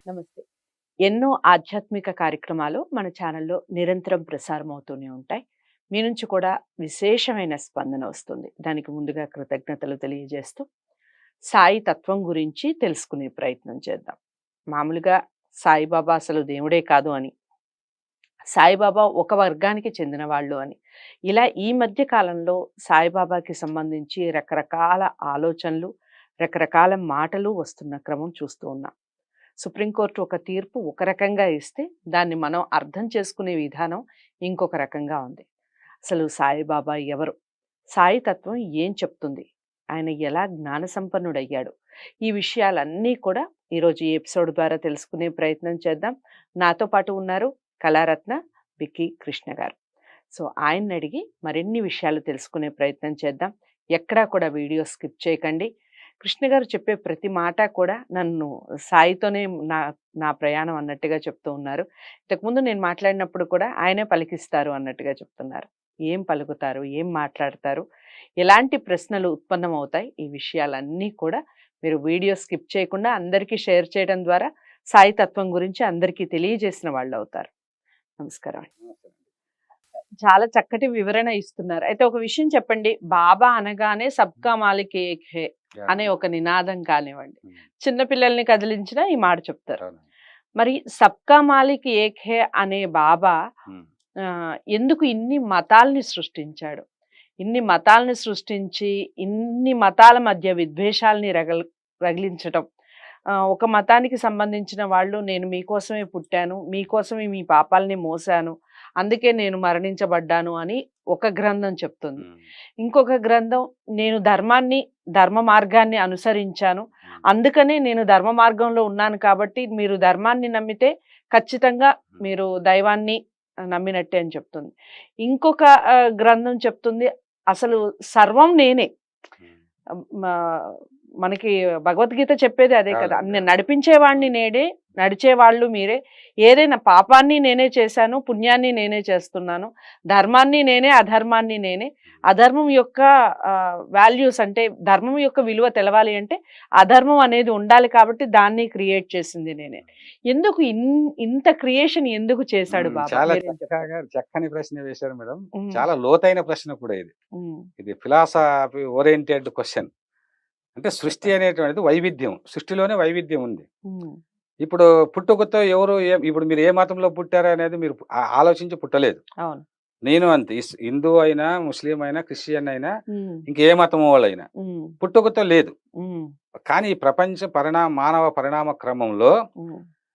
నమస్తే. ఎన్నో ఆధ్యాత్మిక కార్యక్రమాలు మన ఛానల్లో నిరంతరం ప్రసారం అవుతూనే ఉంటాయి. మీ నుంచి కూడా విశేషమైన స్పందన వస్తుంది. దానికి ముందుగా కృతజ్ఞతలు తెలియజేస్తూ, సాయి తత్వం గురించి తెలుసుకునే ప్రయత్నం చేద్దాం. మామూలుగా సాయిబాబా అసలు దేవుడే కాదు అని, సాయిబాబా ఒక వర్గానికి చెందిన వాళ్ళు అని, ఇలా ఈ మధ్య కాలంలో సాయిబాబాకి సంబంధించి రకరకాల ఆలోచనలు, రకరకాల మాటలు వస్తున్న క్రమం చూస్తూ ఉన్నాం. సుప్రీంకోర్టు ఒక తీర్పు ఒక రకంగా ఇస్తే దాన్ని మనం అర్థం చేసుకునే విధానం ఇంకొక రకంగా ఉంది. అసలు సాయిబాబా ఎవరు? సాయి తత్వం ఏం చెప్తుంది? ఆయన ఎలా జ్ఞాన సంపన్నుడయ్యాడు? ఈ విషయాలన్నీ కూడా ఈరోజు ఈ ఎపిసోడ్ ద్వారా తెలుసుకునే ప్రయత్నం చేద్దాం. నాతో పాటు ఉన్నారు కళారత్న విక్కీ కృష్ణ గారు. సో ఆయన్ని అడిగి మరిన్ని విషయాలు తెలుసుకునే ప్రయత్నం చేద్దాం. ఎక్కడా కూడా వీడియో స్కిప్ చేయకండి. కృష్ణ గారు చెప్పే ప్రతి మాట కూడా నన్ను సాయితోనే నా నా ప్రయాణం అన్నట్టుగా చెప్తూ ఉన్నారు. ఇంతకుముందు నేను మాట్లాడినప్పుడు కూడా ఆయనే పలికిస్తారు అన్నట్టుగా చెప్తున్నారు. ఏం పలుకుతారు, ఏం మాట్లాడతారు, ఎలాంటి ప్రశ్నలు ఉత్పన్నమవుతాయి, ఈ విషయాలన్నీ కూడా మీరు వీడియో స్కిప్ చేయకుండా అందరికీ షేర్ చేయడం ద్వారా సాయి తత్వం గురించి అందరికీ తెలియజేసిన వాళ్ళు అవుతారు. నమస్కారం. చాలా చక్కటి వివరణ ఇస్తున్నారు. అయితే ఒక విషయం చెప్పండి, బాబా అనగానే సబ్కా మాలిక్ ఏక్ హే అనే ఒక నినాదం కానివ్వండి, చిన్నపిల్లల్ని కదిలించినా ఈ మాట చెప్తారు. మరి సబ్కా మాలిక్ ఏక్ హే అనే బాబా ఎందుకు ఇన్ని మతాల్ని సృష్టించాడు? ఇన్ని మతాల్ని సృష్టించి ఇన్ని మతాల మధ్య విద్వేషాలని రగిలించటం, ఒక మతానికి సంబంధించిన వాళ్ళు నేను మీకోసమే పుట్టాను, మీకోసమే మీ పాపాలని మోసాను, అందుకే నేను మరణించబడ్డాను అని ఒక గ్రంథం చెప్తుంది. ఇంకొక గ్రంథం నేను ధర్మ మార్గాన్ని అనుసరించాను, అందుకనే నేను ధర్మ మార్గంలో ఉన్నాను కాబట్టి మీరు ధర్మాన్ని నమ్మితే ఖచ్చితంగా మీరు దైవాన్ని నమ్మినట్టే అని చెప్తుంది. ఇంకొక గ్రంథం చెప్తుంది అసలు సర్వం నేనే. మనకి భగవద్గీత చెప్పేది అదే కదా, నడిపించేవాడిని నేనే, నడిచేవాళ్ళు మీరే, ఏదైనా పాపాన్ని నేనే చేశాను, పుణ్యాన్ని నేనే చేస్తున్నాను, ధర్మాన్ని నేనే, అధర్మాన్ని నేనే. అధర్మం యొక్క వాల్యూస్ అంటే ధర్మం యొక్క విలువ తెలవాలి అంటే అధర్మం అనేది ఉండాలి కాబట్టి దాన్ని క్రియేట్ చేసింది నేనే. ఎందుకు ఇంత క్రియేషన్ ఎందుకు చేశాడు బాబా? చాలా చక్కని ప్రశ్న వేశారు మేడం. చాలా లోతైన ప్రశ్న కూడా ఇది ఫిలాసఫీ ఓరియంటెడ్ క్వశ్చన్. అంటే సృష్టి అనేటువంటిది వైవిధ్యం, సృష్టిలోనే వైవిధ్యం ఉంది. ఇప్పుడు పుట్టుకతో ఎవరు ఇప్పుడు మీరు ఏ మతంలో పుట్టారు అనేది మీరు ఆలోచించి పుట్టలేదు. నేను అంతే, హిందూ అయినా, ముస్లిం అయినా, క్రిస్టియన్ అయినా, ఇంకే మతం వాళ్ళైనా పుట్టుకతో లేదు. కానీ ఈ ప్రపంచ మానవ పరిణామ క్రమంలో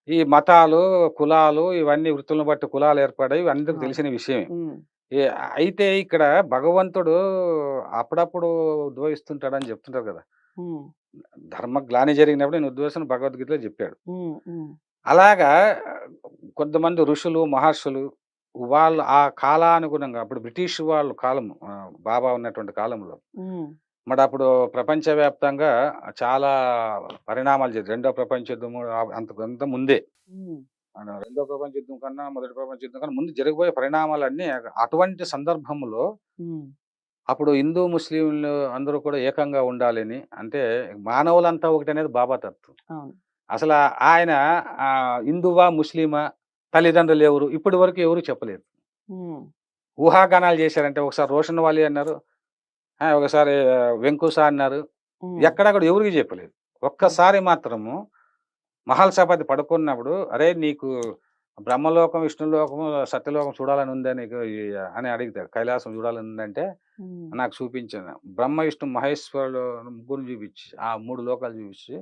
ఈ మతాలు, కులాలు, ఇవన్నీ వృత్తులను బట్టి కులాలు ఏర్పడాయి, అందరికి తెలిసిన విషయమే. అయితే ఇక్కడ భగవంతుడు అప్పుడప్పుడు ఉద్భవిస్తుంటాడని చెప్తుంటారు కదా, ధర్మ గ్లాని జరిగినప్పుడు నేను ఉద్వేషం భగవద్గీతలో చెప్పాడు. అలాగా కొంతమంది ఋషులు, మహర్షులు వాళ్ళు ఆ కాలానుగుణంగా, అప్పుడు బ్రిటిష్ వాళ్ళు కాలం, బాబా ఉన్నటువంటి కాలంలో మరి అప్పుడు ప్రపంచవ్యాప్తంగా చాలా పరిణామాలు జరిగాయి. రెండో ప్రపంచ యుద్ధము అంత ముందే, రెండో ప్రపంచ యుద్ధం కన్నా మొదటి ప్రపంచ యుద్ధం కన్నా ముందు జరిగిపోయే పరిణామాలన్నీ అటువంటి సందర్భంలో అప్పుడు హిందూ ముస్లింలు అందరూ కూడా ఏకంగా ఉండాలని, అంటే మానవులంతా ఒకటి అనేది బాబా తత్వం. అసలు ఆయన హిందువా ముస్లిమా, తల్లిదండ్రులు ఎవరు, ఇప్పటి వరకు ఎవరు చెప్పలేదు. ఊహాగానాలు చేశారంటే ఒకసారి రోషన్ వాలి అన్నారు, ఒకసారి వెంకుస అన్నారు, ఎక్కడక్కడ ఎవరికి చెప్పలేదు. ఒక్కసారి మాత్రము మహల్సాపతి పడుకున్నప్పుడు, అరే నీకు బ్రహ్మలోకం, విష్ణులోకము, సత్యలోకం చూడాలని ఉందని అని అడుగుతాడు. కైలాసం చూడాలని ఉందంటే నాకు చూపించాను. బ్రహ్మ, విష్ణు, మహేశ్వరులు ముగ్గురు చూపించి, ఆ 3 లోకాలు చూపించి,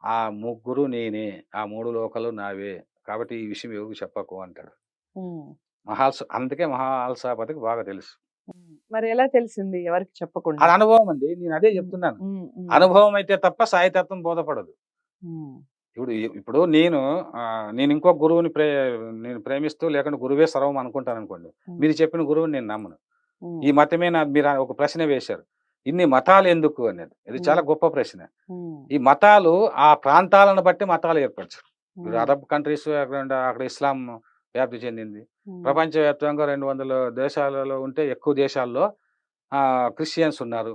ఆ ముగ్గురు నేనే, ఆ 3 లోకాలు నావే, కాబట్టి ఈ విషయం ఎవరికి చెప్పకు అంటాడు. అందుకే మహాల్సాపతికి బాగా తెలుసు. మరి ఎలా తెలిసింది ఎవరికి చెప్పకుండా? అది అనుభవం అండి, నేను అదే చెప్తున్నాను. అనుభవం అయితే తప్ప సాయితత్వం బోధపడదు. ఇప్పుడు నేను ఇంకో గురువుని నేను ప్రేమిస్తూ, లేకుంటే గురువే సర్వం అనుకుంటాను అనుకోండి, మీరు చెప్పిన గురువుని నేను నమ్మను. ఈ మతమే మీరు ఒక ప్రశ్న వేశారు, ఇన్ని మతాలు ఎందుకు అనేది, ఇది చాలా గొప్ప ప్రశ్న. ఈ మతాలు ఆ ప్రాంతాలను బట్టి మతాలు ఏర్పరచారు. ఇప్పుడు అరబ్ కంట్రీస్, అక్కడ ఇస్లాం వ్యాప్తి చెందింది. ప్రపంచవ్యాప్తంగా 200 దేశాలలో ఉంటే ఎక్కువ దేశాల్లో క్రిస్టియన్స్ ఉన్నారు.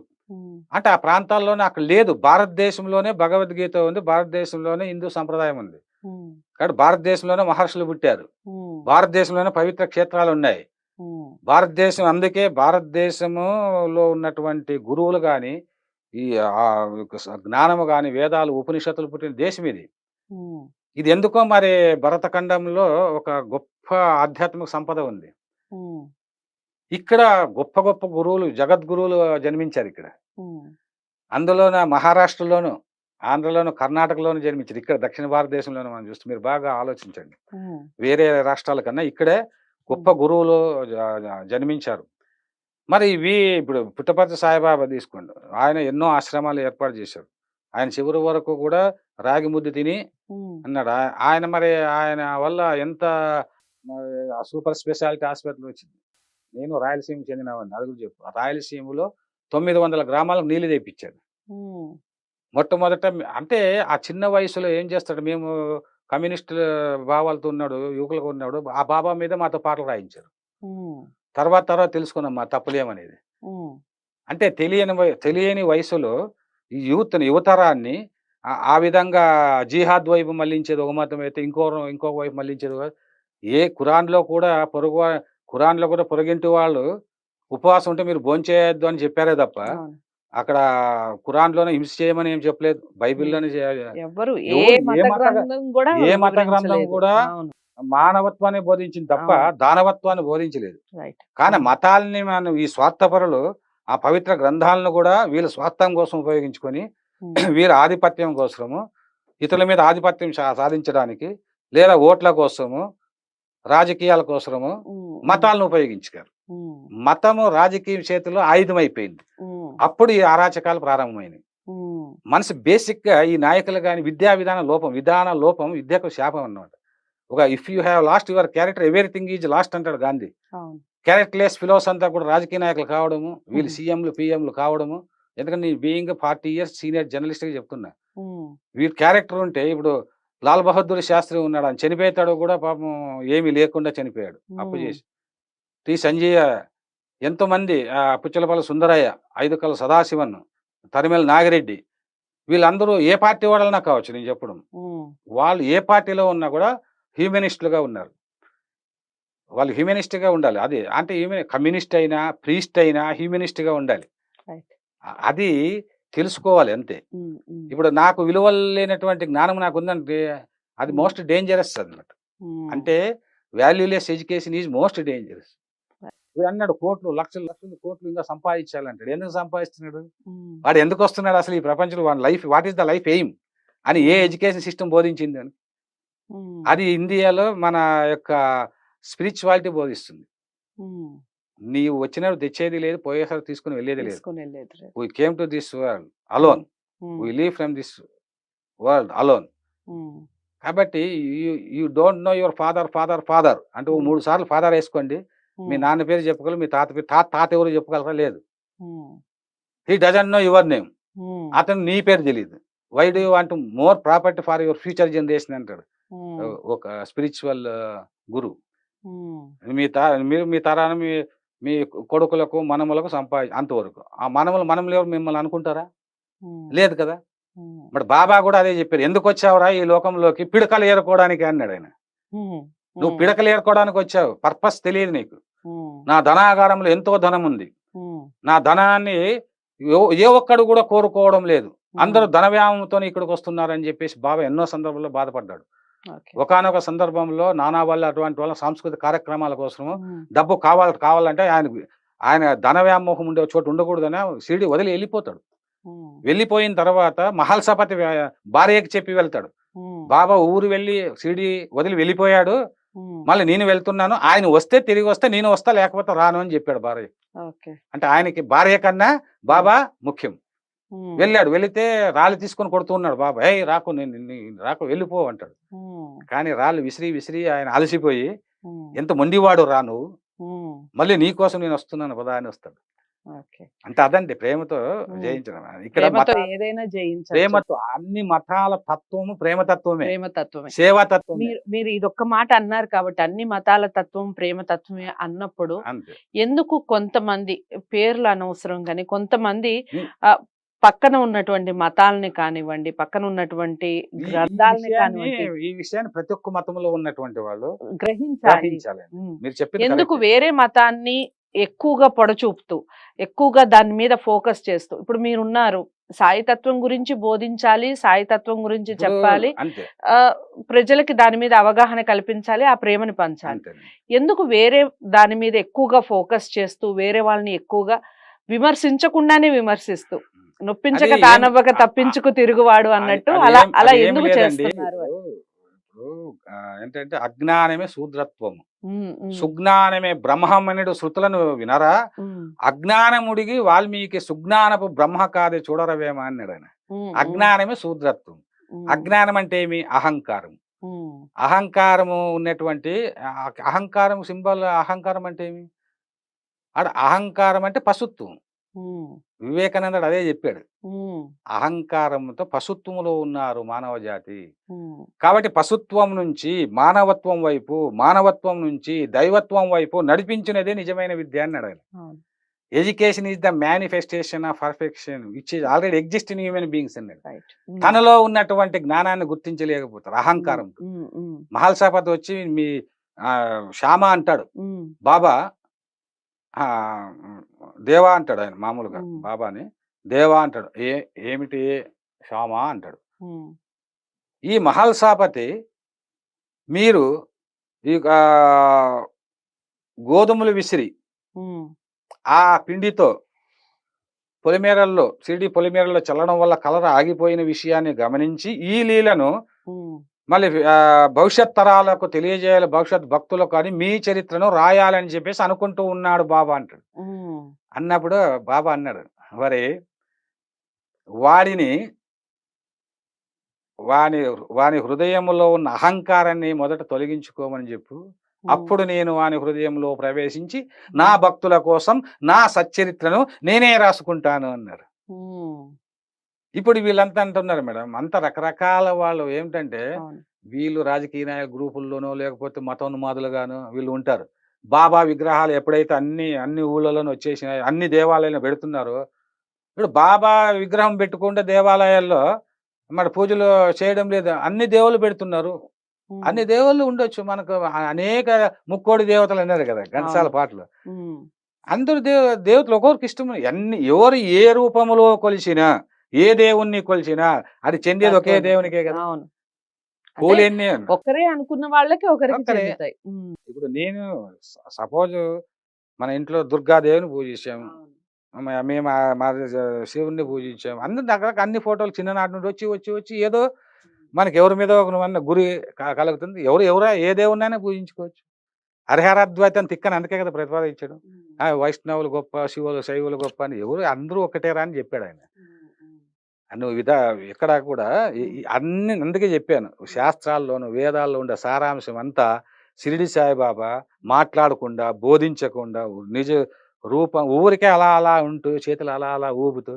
అంటే ఆ ప్రాంతాల్లోనే అక్కడ లేదు. భారతదేశంలోనే భగవద్గీత ఉంది, భారతదేశంలోనే హిందూ సంప్రదాయం ఉంది. ఉమ్, కాబట్టి భారతదేశంలోనే మహర్షులు పుట్టారు, ఉమ్, భారతదేశంలోనే పవిత్ర క్షేత్రాలు ఉన్నాయి. ఉమ్, భారతదేశం అందుకే భారతదేశములో ఉన్నటువంటి గురువులు గాని, ఈ జ్ఞానము గాని, వేదాలు, ఉపనిషత్తులు పుట్టిన దేశం ఇది. ఉమ్, ఇది ఎందుకో మరి భరతఖండంలో ఒక గొప్ప ఆధ్యాత్మిక సంపద ఉంది. ఉమ్, ఇక్కడ గొప్ప గొప్ప గురువులు, జగద్గురువులు జన్మించారు ఇక్కడ. ఉమ్, అందులోన మహారాష్ట్రలోను, ఆంధ్రలోను, కర్ణాటకలోను జన్మించారు. ఇక్కడ దక్షిణ భారతదేశంలోనే మనం చూస్తే మీరు బాగా ఆలోచించండి. ఉమ్, వేరే రాష్ట్రాల కన్నా ఇక్కడే గొప్ప గురువులు జన్మించారు. మరి ఇవి ఇప్పుడు పుట్టపర్తి సాయిబాబా తీసుకోండి. ఆయన ఎన్నో ఆశ్రమాలు ఏర్పాటు చేశారు. ఆయన చివరి వరకు కూడా రాగి ముద్ద తిని ఉమ్, అన్నాడు. ఆయన మరి ఆయన వల్ల ఎంత మరి ఆ సూపర్ స్పెషాలిటీ హాస్పిటల్ వచ్చింది. నేను రాయలసీమకు చెందినవాడిని, అది కూడా చెప్పు. రాయలసీమలో 900 గ్రామాలకు నీళ్లు తెప్పించాడు. ఉమ్, మొట్టమొదట అంటే ఆ చిన్న వయసులో ఏం చేస్తాడు, మేము కమ్యూనిస్ట్ భావాలతో ఉన్నాడు, యువకులుగా ఉన్నాడు. ఆ బాబా మీద మాతో పాటలు రాయించారు. ఉమ్, తర్వాత తెలుసుకున్నాం మా తప్పులేమనేది. ఉమ్, అంటే తెలియని వయసులో ఈ యువతరాన్ని ఆ విధంగా జిహాద్ వైపు మళ్లించేది ఒక మతం అయితే, ఇంకో వైపు మళ్లించేది ఏ ఖురాన్లో కూడా పొరుగింటి వాళ్ళు ఉపవాసం ఉంటే మీరు భోంచేయొద్దు అని చెప్పారే తప్ప, అవును. అక్కడ ఖురాన్లోనే హింస చేయమని ఏం చెప్పలేదు. బైబిల్లోనే ఎవ్వరు ఏ ఎవరు మత గ్రంథం కూడా ఏ మత గ్రంథం వివరించలేదు. కూడా అవును, మానవత్వాన్ని బోధించింది తప్ప అవును. దానవత్వాన్ని బోధించలేదు. రైట్. కానీ మతాల్ని మనం ఈ స్వార్థపరులు ఆ పవిత్ర గ్రంథాలను కూడా వీళ్ళ స్వార్థం కోసం ఉపయోగించుకొని వీళ్ళ ఆధిపత్యం కోసము, ఇతరుల మీద ఆధిపత్యం సాధించడానికి, లేదా ఓట్ల కోసము, రాజకీయాల కోసము మతాలను ఉపయోగించారు. మతము రాజకీయ చేతిలో ఆయుధం అయిపోయింది. అప్పుడు ఈ అరాచకాలు ప్రారంభమైనవి. మనసు బేసిక్ గా ఈ నాయకులు కానీ విధాన లోపం విద్యకు శాపం అన్నమాట. ఒక if you have lost your character everything is lost అంటాడు గాంధీ. క్యారెక్టర్లెస్ ఫిలోస్ అంతా కూడా రాజకీయ నాయకులు కావడము, వీళ్ళు సీఎంలు పిఎంలు కావడము. ఎందుకంటే నీ బీయింగ్ 40 years సీనియర్ జర్నలిస్ట్ గా చెప్తున్నా, వీరి క్యారెక్టర్ ఉంటే ఇప్పుడు లాల్ బహదూర్ శాస్త్రి ఉన్నాడు, ఆయన చనిపోతాడు కూడా పాపం ఏమీ లేకుండా చనిపోయాడు అప్పు చేసి. టి సంజయ్, ఎంతో మంది, పుచ్చలపల్లి సుందరయ్య, ఐదుకల సదాశివన్, తరిమేల నాగిరెడ్డి, వీళ్ళందరూ ఏ పార్టీ వాళ్ళన్నా కావచ్చు. నేను చెప్పడం, వాళ్ళు ఏ పార్టీలో ఉన్నా కూడా హ్యూమనిస్టులుగా ఉన్నారు. వాళ్ళు హ్యూమనిస్ట్ గా ఉండాలి. అది అంటే కమ్యూనిస్ట్ అయినా ప్రీస్ట్ అయినా హ్యూమనిస్ట్ గా ఉండాలి. అది తెలుసుకోవాలి అంతే. ఇప్పుడు నాకు విలువలు లేనటువంటి జ్ఞానం నాకు ఉందంటే అది మోస్ట్ డేంజరస్ అన్నమాట. అంటే valueless education is most dangerous. వీడు అన్నాడు లక్షలు కోట్లు ఇంకా సంపాదించాలంటాడు. ఎందుకు సంపాదిస్తున్నాడు? వాడు ఎందుకు వస్తున్నాడు అసలు ఈ ప్రపంచంలో? వాడి life, what is the life aim అని ఏ ఎడ్యుకేషన్ సిస్టమ్ బోధించింది అని? అది ఇండియాలో మన యొక్క స్పిరిచువాలిటీ బోధిస్తుంది. నీవు వచ్చినప్పుడు తెచ్చేది లేదు, పోయేసారి తీసుకుని వెళ్ళేది లేదు. We came to this world alone, we leave from this world alone. కాబట్టి you don't know your father అంటే 3 సార్లు ఫాదర్ వేసుకోండి. మీ నాన్న పేరు చెప్పుకోవాలి, మీ తాత పేరు, తాత ఎవరు చెప్పుకోగలరా? లేదు. He doesn't know your name. అతను నీ పేరు తెలియదు. Why do you want more property for your future generation అంటాడు ఒక స్పిరిచువల్ గురు. మీరు మీ తరాన్ని మీ కొడుకులకు మనములకు అంతవరకు. ఆ మనములు ఎవరు మిమ్మల్ని అనుకుంటారా? లేదు కదా. మరి బాబా కూడా అదే చెప్పారు. ఎందుకు వచ్చావురా ఈ లోకంలోకి? పిడకలు ఏరుకోవడానికి అన్నాడు ఆయన. నువ్వు పిడకలు ఏరుకోవడానికి వచ్చావు, పర్పస్ తెలియదు నీకు. నా ధనాగారంలో ఎంతో ధనం ఉంది, నా ధనాన్ని ఏ ఒక్కడు కూడా కోరుకోవడం లేదు, అందరూ ధన వ్యామోహంతో ఇక్కడికి వస్తున్నారని చెప్పేసి బాబా ఎన్నో సందర్భాల్లో బాధపడ్డాడు. ఒకానొక సందర్భంలో నానా వాళ్ళ అటువంటి వాళ్ళ సాంస్కృతిక కార్యక్రమాల కోసము డబ్బు కావాలంటే ఆయన ధన వ్యామోహం ఉండే చోటు ఉండకూడదని షిరిడి వదిలి వెళ్ళిపోతాడు. వెళ్ళిపోయిన తర్వాత మహల్సపతి భార్యకి చెప్పి వెళ్తాడు, బాబా ఊరు వెళ్ళి షిరిడి వదిలి వెళ్ళిపోయాడు, మళ్ళీ నేను వెళ్తున్నాను, ఆయన వస్తే తిరిగి వస్తే నేను వస్తా, లేకపోతే రాను అని చెప్పాడు భార్య. అంటే ఆయనకి భార్య కన్నా బాబా ముఖ్యం. వెళ్ళాడు, వెళితే రాళ్ళు తీసుకొని కొడుతున్నాడు బాబా. రాకు, రాకు, వెళ్ళిపో అంటాడు. కానీ రాళ్ళు విసిరి ఆయన అలసిపోయి, ఎంత మొండివాడు రా నువ్వు, మళ్ళీ నీ కోసం నేను వస్తున్నాను పదా అని వస్తాడు. అంటే అదండి ప్రేమతో జయించడం. ఇక్కడ ప్రేమతో అన్ని మతాల తత్వము ప్రేమతత్వమే, సేవాతత్వం. మీరు ఇదొక్క మాట అన్నారు కాబట్టి అన్ని మతాల తత్వం ప్రేమతత్వమే అన్నప్పుడు ఎందుకు కొంతమంది పేర్లు అనవసరం కానీ కొంతమంది పక్కన ఉన్నటువంటి మతాలని కానివ్వండి, పక్కన ఉన్నటువంటి ఈ గ్రంథాలని విషయాన్ని కానివ్వండి ఈ విషయాన్ని ప్రతి ఒక్క మతంలో ఉన్నటువంటి వాళ్ళు గ్రహించాలి. గ్రహించాలి. ఉమ్. మీరు చెప్పింది ఎందుకు కరెక్టే. వేరే మతాన్ని ఎక్కువగా పొడచూపుతూ, ఎక్కువగా దాని మీద ఫోకస్ చేస్తూ, ఇప్పుడు మీరున్నారు సాయితత్వం గురించి బోధించాలి, సాయితత్వం గురించి ఇప్పుడు చెప్పాలి, అంతే ప్రజలకి దాని మీద అవగాహన కల్పించాలి, ఆ ప్రేమని పంచాలి. అంతే ఎందుకు వేరే దాని మీద ఎక్కువగా ఫోకస్ చేస్తూ, వేరే వాళ్ళని ఎక్కువగా విమర్శించకుండానే విమర్శిస్తూ, నొప్పించక అది ఏం తానవ్వక తప్పించుకు తిరుగువాడు అన్నట్టు అది అలా ఏం అలా అది ఏమి ఎందుకు లేదండి. చేస్తున్నారు అని. ఇప్పుడు ఏంటంటే అజ్ఞానమే శూద్రత్వము, ఉమ్, ఉమ్, సుజ్ఞానమే బ్రహ్మమనుడు శృతులను వినరా, ఉమ్, అజ్ఞానముడిగి వాల్మీకి సుజ్ఞానపు బ్రహ్మ కాదే చూడరవేమా అన్నాడు ఆయన. ఉమ్, అజ్ఞానమే శూద్రత్వం. ఉమ్, అజ్ఞానం అంటే ఏమి? అహంకారం. ఉమ్, అహంకారము ఉన్నటువంటి అహంకారం సింబల్. అహంకారం అంటే ఏమి? ఆడ అహంకారం అంటే పశుత్వం. ఉమ్, వివేకానందుడు అదే చెప్పాడు. ఉమ్, అహంకారంతో పశుత్వములో ఉన్నారు మానవ జాతి. ఉమ్, కాబట్టి పశుత్వం నుంచి మానవత్వం వైపు, మానవత్వం నుంచి దైవత్వం వైపు నడిపించినదే నిజమైన విద్య అన్నాడు ఆయన. అవును. Education is the manifestation of perfection which is already exist in human beings అన్నాడు. రైట్. ఉమ్, తనలో ఉన్నటువంటి జ్ఞానాన్ని గుర్తించలేకపోతారు అహంకారంతో. ఉమ్, ఉమ్, మహల్సాపతి వచ్చి మీ శ్యామ అంటాడు, ఉమ్, బాబా ఆ, దేవా అంటాడు ఆయన మామూలుగా ఉమ్, బాబాని. దేవా అంటాడు. ఏమిటి శ్యామ అంటాడు. ఉమ్, ఈ మహల్సాపతి మీరు ఈ గోధుమలు విసిరి ఉమ్, ఆ పిండితో షిరిడి పొలిమేరల్లో చల్లడం వల్ల కలర్ ఆగిపోయిన విషయాన్ని గమనించి ఈ లీలను ఉమ్, మళ్ళీ భవిష్యత్ తరాలకు తెలియజేయాలి, భవిష్యత్ భక్తులకు అని మీ చరిత్రను రాయాలని చెప్పేసి అనుకుంటూ ఉన్నాడు బాబా అంటాడు. ఉమ్, అన్నప్పుడు బాబా అన్నాడు, మరి వాడిని వాని వాని హృదయంలో ఉన్న అహంకారాన్ని మొదట తొలగించుకోమని చెప్పు, అప్పుడు నేను వాని హృదయంలో ప్రవేశించి నా భక్తుల కోసం నా సచ్చరిత్రను నేనే రాసుకుంటాను అన్నారు. ఉమ్, ఇప్పుడు వీళ్ళంతా అంటున్నారు మేడం, అంత రకరకాల వాళ్ళు ఏమిటంటే అవును. వీళ్ళు రాజకీయ నాయక గ్రూపుల్లోనో లేకపోతే మతోన్మాదులుగానో వీళ్ళు ఉంటారు. బాబా విగ్రహాలు ఎప్పుడైతే అన్ని ఊళ్ళలోనూ వచ్చేసినాయి, అన్ని దేవాలయాలను పెడుతున్నారో, ఇప్పుడు బాబా విగ్రహం పెట్టుకుంటే దేవాలయాల్లో మరి పూజలు చేయడం లేదు, అన్ని దేవుళ్ళు పెడుతున్నారు. ఉమ్, అన్ని దేవుళ్ళు ఉండొచ్చు, మనకు అనేక ముక్కోడి దేవతలు అన్నారు కదా ఘంటసాల అవును. పాటలు. ఉమ్, అందరు దేవతలు ఒక్కొక్కరికి ఇష్టం. ఎవరు ఏ రూపములో కొలిచినా, ఏ దేవుణ్ణి కొలిచినా అది చెందేది ఒకే తత్వం. దేవునికే కదా. అవును. అంటే పూలెన్ని ఒకరే అనుకున్న వాళ్ళకి ఒకరికి ఒక్కరే. చెందుతాయి. ఉమ్, ఇప్పుడు నేను సపోజ్ మన ఇంట్లో దుర్గాదేవిని పూజించాము, అవును. మేము మా శివుణ్ణి పూజించాము, అందరు దగ్గర అన్ని ఫోటోలు చిన్ననాటి నుండి వచ్చి వచ్చి వచ్చి ఏదో మనకి ఎవరి మీద ఒక గురి కలుగుతుంది. ఎవరా ఏ దేవుణ్ణైనా పూజించుకోవచ్చు. హరిహరాద్వైతం తిక్కని అందుకే కదా ప్రతిపాదించాడు. ఉమ్, వైష్ణవులు గొప్ప, శైవులు గొప్ప అని ఎవరు అందరూ ఒకటేరా అని చెప్పాడు ఆయన. ఉమ్, ఉమ్, నువ్వు ఎక్కడ కూడా అన్ని అందుకే చెప్పాను, శాస్త్రాల్లోను వేదాల్లో ఉండే సారాంశం అంతా షిరిడి సాయిబాబా మాట్లాడకుండా, బోధించకుండా, నిజ రూపం ఊరికే అలా అలా ఉంటూ చేతులు అలా అలా ఊపుతూ.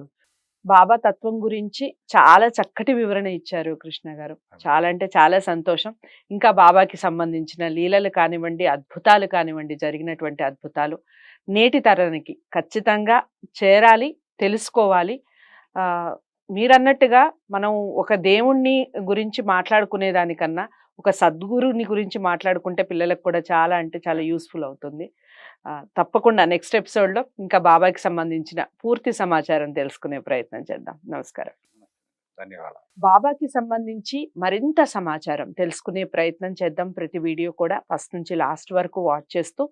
బాబా తత్వం గురించి చాలా చక్కటి వివరణ ఇచ్చారు కృష్ణ గారు. చాలా అంటే చాలా సంతోషం. ఇంకా బాబాకి సంబంధించిన లీలలు కానివ్వండి, అద్భుతాలు కానివ్వండి, జరిగినటువంటి అద్భుతాలు నేటి తరానికి ఖచ్చితంగా చేరాలి, తెలుసుకోవాలి. ఆ మీరన్నట్టుగా మనం ఒక దేవుణ్ణి గురించి మాట్లాడుకునే దానికన్నా ఒక సద్గురుని గురించి మాట్లాడుకుంటే పిల్లలకు కూడా చాలా అంటే చాలా యూస్ఫుల్ అవుతుంది. తప్పకుండా నెక్స్ట్ ఎపిసోడ్లో ఇంకా బాబాకి సంబంధించిన పూర్తి సమాచారం తెలుసుకునే ప్రయత్నం చేద్దాం. నమస్కారం. ధన్యవాదాలు. బాబాకి సంబంధించి మరింత సమాచారం తెలుసుకునే ప్రయత్నం చేద్దాం. ప్రతి వీడియో కూడా ఫస్ట్ నుంచి లాస్ట్ వరకు వాచ్ చేస్తూ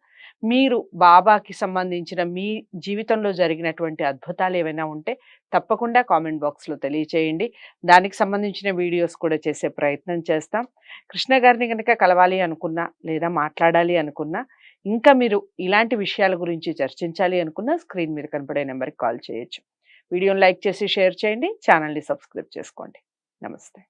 మీరు బాబాకి సంబంధించిన మీ జీవితంలో జరిగినటువంటి అద్భుతాలు ఏవైనా ఉంటే తప్పకుండా కామెంట్ బాక్స్లో తెలియచేయండి. దానికి సంబంధించిన వీడియోస్ కూడా చేసే ప్రయత్నం చేస్తాం. కృష్ణ గారిని కనుక కలవాలి అనుకున్నా లేదా మాట్లాడాలి అనుకున్నా, ఇంకా మీరు ఇలాంటి విషయాల గురించి చర్చించాలి అనుకున్నా స్క్రీన్ మీద కనపడే నెంబర్కి కాల్ చేయొచ్చు. వీడియోని లైక్ చేసి షేర్ చేయండి, ఛానల్ని సబ్స్క్రైబ్ చేసుకోండి. నమస్తే.